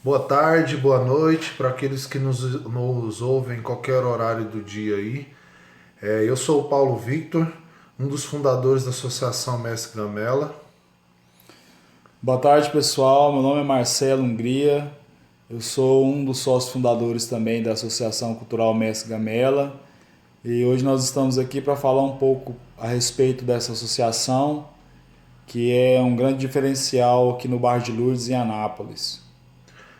Boa tarde, boa noite para aqueles que nos ouvem em qualquer horário do dia aí. Eu sou o Paulo Victor, um dos fundadores da Associação Mestre Gamela. Boa tarde, pessoal. Meu nome é Marcelo Hungria. Eu sou um dos sócios fundadores também da Associação Cultural Mestre Gamela. E hoje nós estamos aqui para falar um pouco a respeito dessa associação, que é um grande diferencial aqui no bairro de Lourdes, em Anápolis.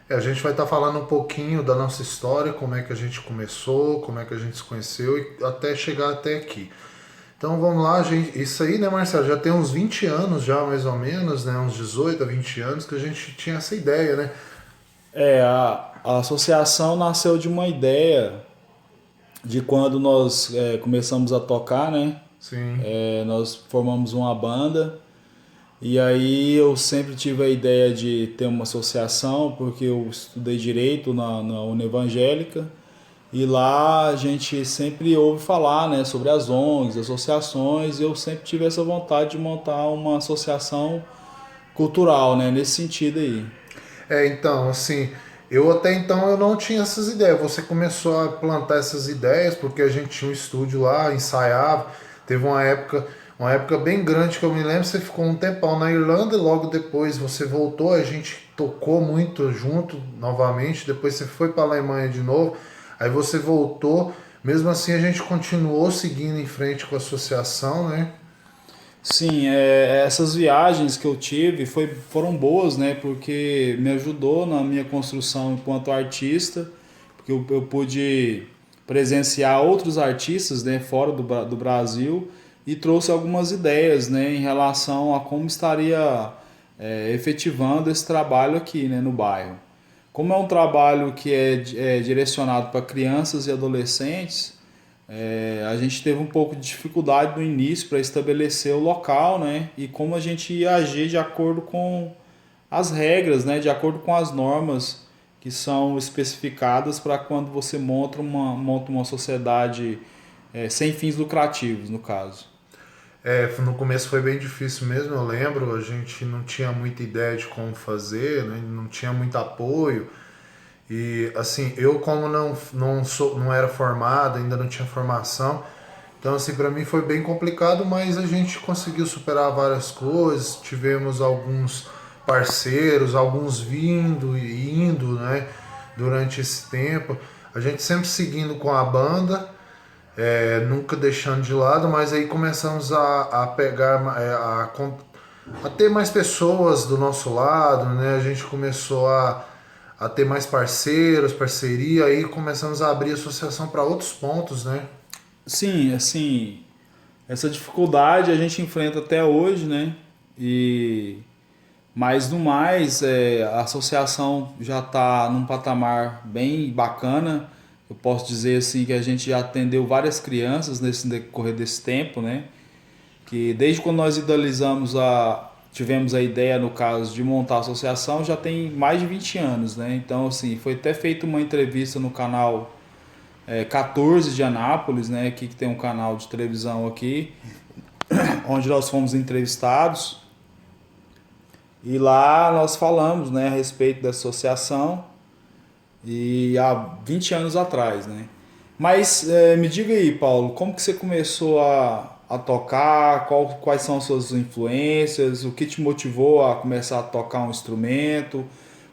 A gente vai estar falando um pouquinho da nossa história, como é que a gente começou, como é que a gente se conheceu e até chegar até aqui. Então vamos lá, gente. Isso aí, né, Marcelo? Já tem uns 20 anos já, mais ou menos, né? Uns 18 a 20 anos que a gente tinha essa ideia, né? A associação nasceu de uma ideia de quando nós começamos a tocar, né? Sim. Nós formamos uma banda. E aí eu sempre tive a ideia de ter uma associação, porque eu estudei direito na Unevangélica, e lá a gente sempre ouve falar, né, sobre as ONGs, associações, e eu sempre tive essa vontade de montar uma associação cultural, né, nesse sentido aí. Então, assim, eu até então eu não tinha essas ideias. Você começou a plantar essas ideias porque a gente tinha um estúdio lá, ensaiava. Teve uma época bem grande que eu me lembro, você ficou um tempão na Irlanda e logo depois você voltou, a gente tocou muito junto novamente, depois você foi para a Alemanha de novo, aí você voltou. Mesmo assim a gente continuou seguindo em frente com a associação, né? Sim, essas viagens que eu tive foram boas, né? Porque me ajudou na minha construção enquanto artista, porque eu pude presenciar outros artistas, né, fora do Brasil e trouxe algumas ideias, né, em relação a como estaria efetivando esse trabalho aqui, né, no bairro. Como é um trabalho que é direcionado para crianças e adolescentes, a gente teve um pouco de dificuldade no início para estabelecer o local, né? E como a gente ia agir de acordo com as regras, né? De acordo com as normas que são especificadas para quando você monta uma sociedade sem fins lucrativos, no caso. No começo foi bem difícil mesmo, eu lembro, a gente não tinha muita ideia de como fazer, né? Não tinha muito apoio. E assim, eu como não era formado, ainda não tinha formação, então assim, para mim foi bem complicado, mas a gente conseguiu superar várias coisas, tivemos alguns parceiros, alguns vindo e indo, né, durante esse tempo. A gente sempre seguindo com a banda, nunca deixando de lado, mas aí começamos a pegar, a ter mais pessoas do nosso lado, né? A gente começou a ter mais parceiros, parceria, aí começamos a abrir associação para outros pontos, né? Sim, assim, essa dificuldade a gente enfrenta até hoje, né? E Mas no mais, a associação já está num patamar bem bacana. Eu posso dizer assim que a gente já atendeu várias crianças nesse decorrer desse tempo, né? Que desde quando nós tivemos a ideia, no caso, de montar a associação, já tem mais de 20 anos, né? Então, assim, foi até feita uma entrevista no canal 14 de Anápolis, né? Aqui que tem um canal de televisão aqui, onde nós fomos entrevistados. E lá nós falamos, né, a respeito da associação e há 20 anos atrás, né? Mas me diga aí, Paulo, como que você começou a tocar? Quais são as suas influências? O que te motivou a começar a tocar um instrumento?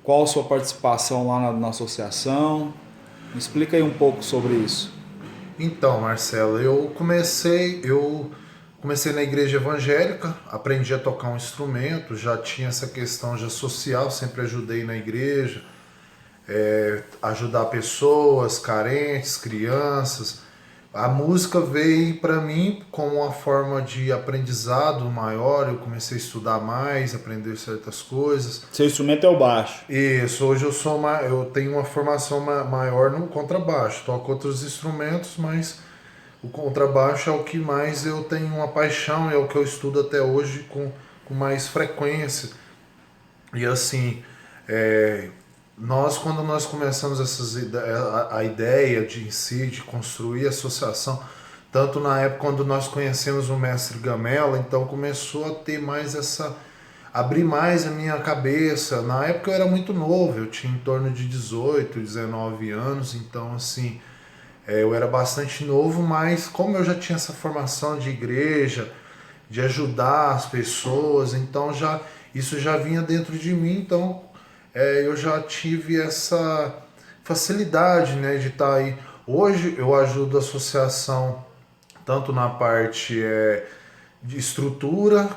Qual a sua participação lá na associação? Me explica aí um pouco sobre isso. Então, Marcelo, eu comecei na igreja evangélica, aprendi a tocar um instrumento, já tinha essa questão já social, sempre ajudei na igreja, ajudar pessoas carentes, crianças. A música veio para mim como uma forma de aprendizado maior. Eu comecei a estudar mais, aprender certas coisas. Seu instrumento é o baixo. Isso, hoje eu tenho uma formação maior no contrabaixo. Toco outros instrumentos, mas o contrabaixo é o que mais eu tenho uma paixão, é o que eu estudo até hoje com mais frequência. E assim, é, quando nós começamos a ideia de em si, de construir a associação, tanto na época quando nós conhecemos o mestre Gamela, então começou a ter mais essa abrir mais a minha cabeça. Na época eu era muito novo, eu tinha em torno de 18, 19 anos, então assim, eu era bastante novo, mas como eu já tinha essa formação de igreja, de ajudar as pessoas, então já isso já vinha dentro de mim, então eu já tive essa facilidade, né, de estar aí. Hoje eu ajudo a associação tanto na parte de estrutura,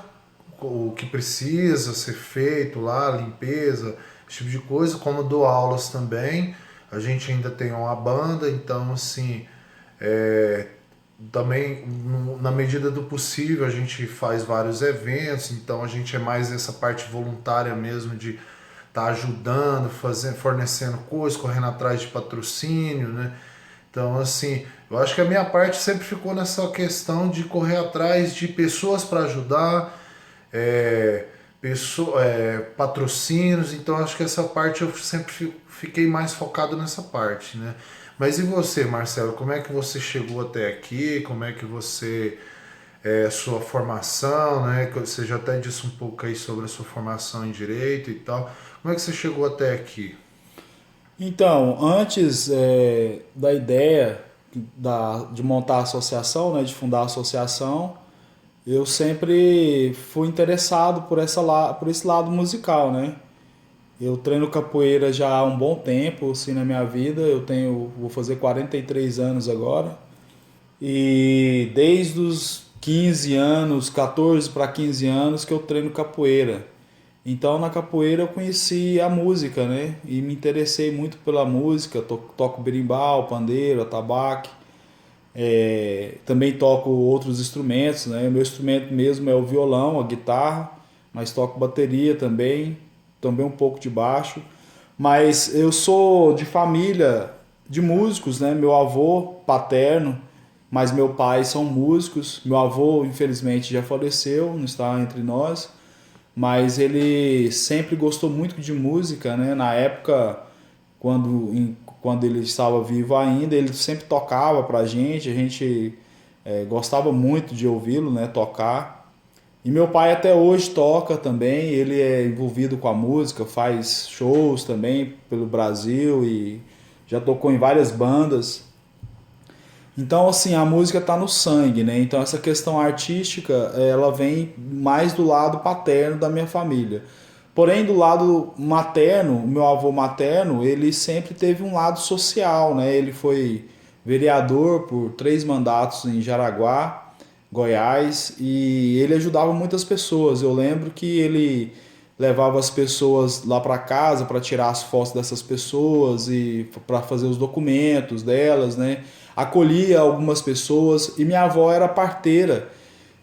o que precisa ser feito lá, limpeza, esse tipo de coisa, como dou aulas também. A gente ainda tem uma banda, então assim, é, também na medida do possível a gente faz vários eventos, então a gente é mais essa parte voluntária mesmo de estar ajudando, fazendo, fornecendo coisas, correndo atrás de patrocínio, né? Então, assim, eu acho que a minha parte sempre ficou nessa questão de correr atrás de pessoas para ajudar, é, patrocínios, então acho que essa parte eu sempre fiquei mais focado nessa parte, né? Mas e você, Marcelo, como é que você chegou até aqui? Como é que você, sua formação, né? Que você já até disse um pouco aí sobre a sua formação em Direito e tal. Como é que você chegou até aqui? Então, antes da ideia de montar a associação, né, de fundar a associação, eu sempre fui interessado por esse lado musical, né? Eu treino capoeira já há um bom tempo, assim, na minha vida. Vou fazer 43 anos agora. E desde os 15 anos, 14 para 15 anos que eu treino capoeira. Então na capoeira eu conheci a música, né? E me interessei muito pela música. Toco berimbau, pandeiro, atabaque. Também toco outros instrumentos, né? O meu instrumento mesmo é o violão, a guitarra, mas toco bateria também um pouco de baixo. Mas eu sou de família de músicos, né? Meu avô paterno, mas meu pai são músicos. Meu avô, infelizmente, já faleceu, não está entre nós, mas ele sempre gostou muito de música, né? Na época, quando ele estava vivo ainda, ele sempre tocava pra gente, a gente gostava muito de ouvi-lo, né? Tocar. E meu pai até hoje toca também, ele é envolvido com a música, faz shows também pelo Brasil e já tocou em várias bandas. Então, assim, a música está no sangue, né? Então, essa questão artística, ela vem mais do lado paterno da minha família. Porém, do lado materno, o meu avô materno, ele sempre teve um lado social, né? Ele foi vereador por 3 mandatos em Jaraguá, Goiás, e ele ajudava muitas pessoas. Eu lembro que ele levava as pessoas lá para casa para tirar as fotos dessas pessoas e para fazer os documentos delas, né? Acolhia algumas pessoas e minha avó era parteira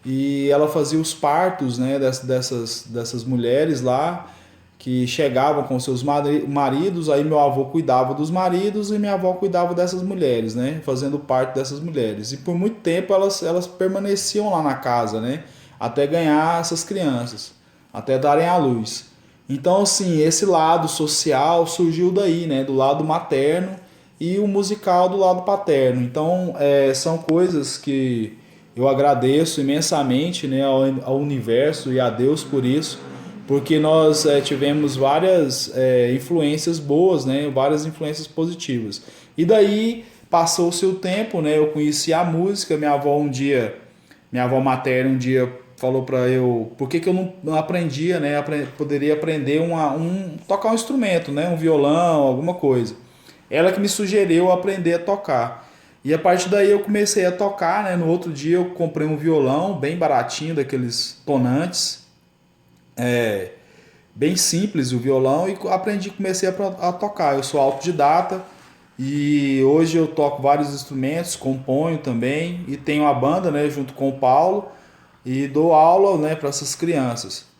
e ela fazia os partos, né, dessas mulheres lá que chegavam com seus maridos, aí meu avô cuidava dos maridos e minha avó cuidava dessas mulheres, né, fazendo parte dessas mulheres. E por muito tempo elas permaneciam lá na casa, né, até ganhar essas crianças, até darem à luz. Então, assim, esse lado social surgiu daí, né, do lado materno e o musical do lado paterno. Então, são coisas que eu agradeço imensamente, né, ao universo e a Deus por isso, porque nós tivemos várias influências boas, né, várias influências positivas. E daí passou-se o tempo, né, eu conheci a música, minha avó materna um dia falou para eu, por que, que eu não aprendia, né, poderia aprender tocar um instrumento, né, um violão, alguma coisa. Ela que me sugeriu aprender a tocar. E a partir daí eu comecei a tocar, né? No outro dia eu comprei um violão bem baratinho, daqueles tonantes, bem simples o violão, e aprendi, comecei a tocar. Eu sou autodidata e hoje eu toco vários instrumentos, componho também e tenho uma banda, né, junto com o Paulo, e dou aula, né, para essas crianças.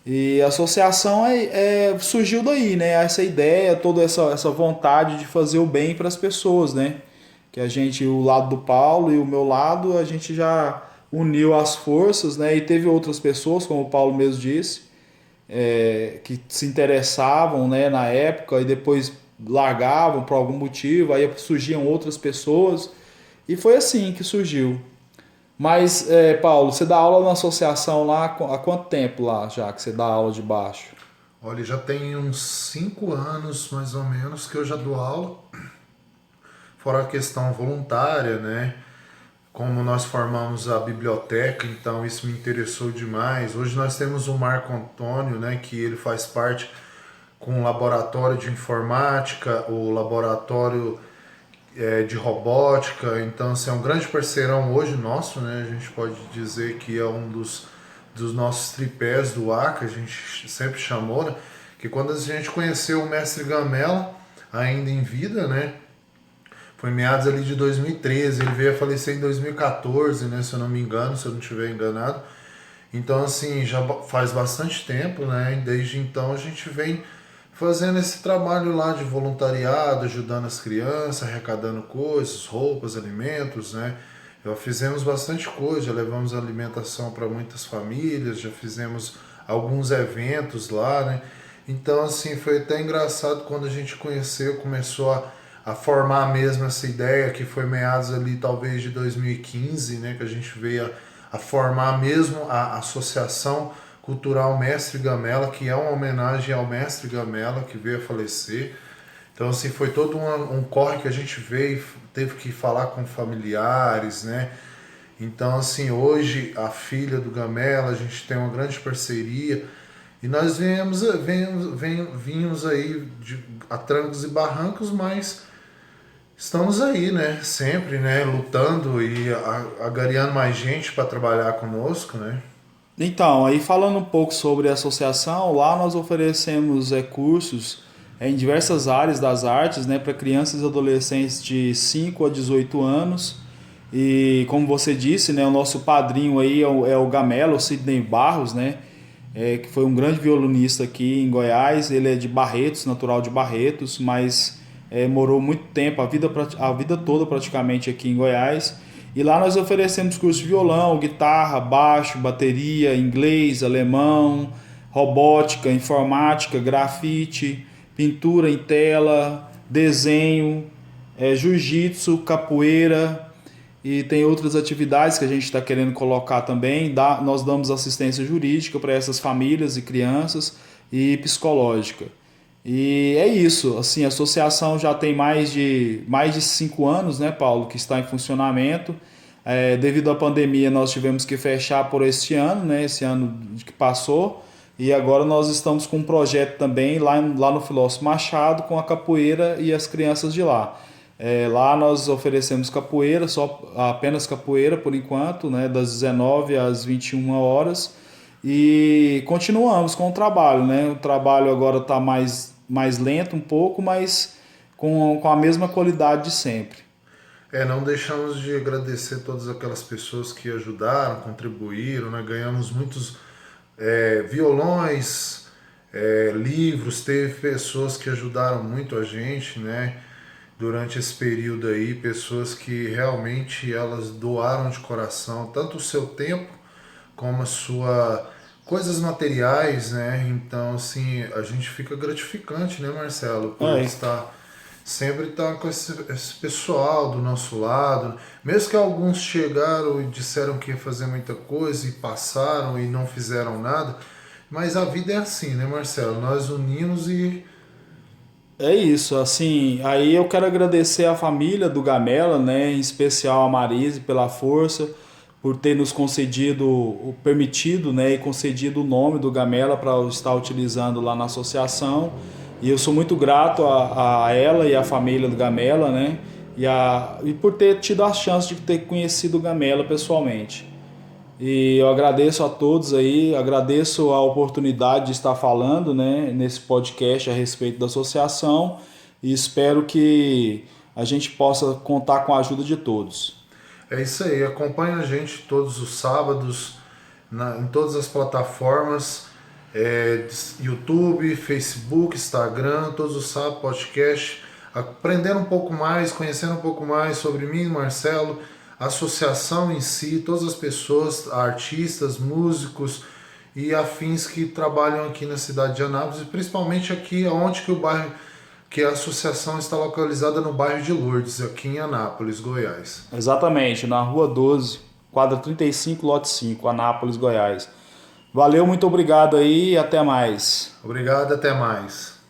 E a associação surgiu daí, né? Essa ideia, toda essa vontade de fazer o bem para as pessoas, né? Que a gente, o lado do Paulo e o meu lado, a gente já uniu as forças, né? E teve outras pessoas, como o Paulo mesmo disse, que se interessavam, né, na época e depois largavam por algum motivo, aí surgiam outras pessoas e foi assim que surgiu. Mas, Paulo, você dá aula na associação lá há quanto tempo lá já que você dá aula de baixo? Olha, já tem uns 5 anos mais ou menos que eu já dou aula, fora a questão voluntária, né? Como nós formamos a biblioteca, então isso me interessou demais. Hoje nós temos o Marco Antônio, né, que ele faz parte com o laboratório de informática, o laboratório de robótica, então assim, é um grande parceirão hoje nosso, né? A gente pode dizer que é um dos nossos tripés do ACA, a gente sempre chamou, né? Que quando a gente conheceu o mestre Gamela, ainda em vida, né? Foi em meados ali de 2013, ele veio a falecer em 2014, né? Se eu não me engano, se eu não estiver enganado. Então assim, já faz bastante tempo, né? E desde então a gente vem fazendo esse trabalho lá de voluntariado, ajudando as crianças, arrecadando coisas, roupas, alimentos, né? Já fizemos bastante coisa, já levamos alimentação para muitas famílias, já fizemos alguns eventos lá, né? Então, assim, foi até engraçado quando a gente conheceu, começou a formar mesmo essa ideia, que foi meados ali talvez de 2015, né? Que a gente veio a formar mesmo a Associação Cultural Mestre Gamela, que é uma homenagem ao Mestre Gamela, que veio a falecer. Então, assim, foi todo um corre que a gente veio, teve que falar com familiares, né? Então, assim, hoje a filha do Gamela, a gente tem uma grande parceria e nós vimos aí a trancos e barrancos, mas estamos aí, né? Sempre, né? Lutando e agariando mais gente para trabalhar conosco, né? Então, aí falando um pouco sobre a associação, lá nós oferecemos cursos em diversas áreas das artes, né, para crianças e adolescentes de 5 a 18 anos. E como você disse, né, o nosso padrinho aí é o Gamelo, o Sidney Barros, né, que foi um grande violinista aqui em Goiás. Ele é de Barretos, natural de Barretos, mas morou muito tempo, a vida toda praticamente aqui em Goiás. E lá nós oferecemos cursos de violão, guitarra, baixo, bateria, inglês, alemão, robótica, informática, grafite, pintura em tela, desenho, jiu-jitsu, capoeira, e tem outras atividades que a gente está querendo colocar também. Nós damos assistência jurídica para essas famílias e crianças e psicológica. E é isso, assim, a associação já tem mais de 5 anos, né, Paulo, que está em funcionamento. Devido à pandemia, nós tivemos que fechar por este ano, né, esse ano que passou, e agora nós estamos com um projeto também lá no Filósofo Machado, com a capoeira e as crianças de lá. Lá nós oferecemos capoeira, apenas capoeira por enquanto, né, das 19 às 21 horas, e continuamos com o trabalho, né? O trabalho agora está mais lento um pouco, mas com a mesma qualidade de sempre. Não deixamos de agradecer todas aquelas pessoas que ajudaram, contribuíram, né? Ganhamos muitos violões, livros, teve pessoas que ajudaram muito a gente, né? Durante esse período aí, pessoas que realmente elas doaram de coração, tanto o seu tempo como a sua coisas materiais, né? Então, assim, a gente fica gratificante, né, Marcelo, por sempre estar com esse pessoal do nosso lado. Mesmo que alguns chegaram e disseram que ia fazer muita coisa e passaram e não fizeram nada, mas a vida é assim, né, Marcelo? Nós unimos e é isso, assim, aí eu quero agradecer a família do Gamela, né, em especial a Marise pela força, por ter nos permitido, né, e concedido o nome do Gamela para eu estar utilizando lá na associação. E eu sou muito grato a ela e a família do Gamela, né, e por ter tido a chance de ter conhecido o Gamela pessoalmente. E eu agradeço a todos aí, agradeço a oportunidade de estar falando, né, nesse podcast a respeito da associação, e espero que a gente possa contar com a ajuda de todos. é isso aí. Acompanha a gente todos os sábados em todas as plataformas, YouTube, Facebook, Instagram, todos os sábados, podcast, aprendendo um pouco mais, conhecendo um pouco mais sobre mim, Marcelo, a associação em si, todas as pessoas, artistas, músicos e afins que trabalham aqui na cidade de Anápolis, e principalmente aqui onde que a associação está localizada no bairro de Lourdes, aqui em Anápolis, Goiás. Exatamente, na Rua 12. quadra 35, lote 5, Anápolis, Goiás. Valeu, muito obrigado aí e até mais. Obrigado, até mais.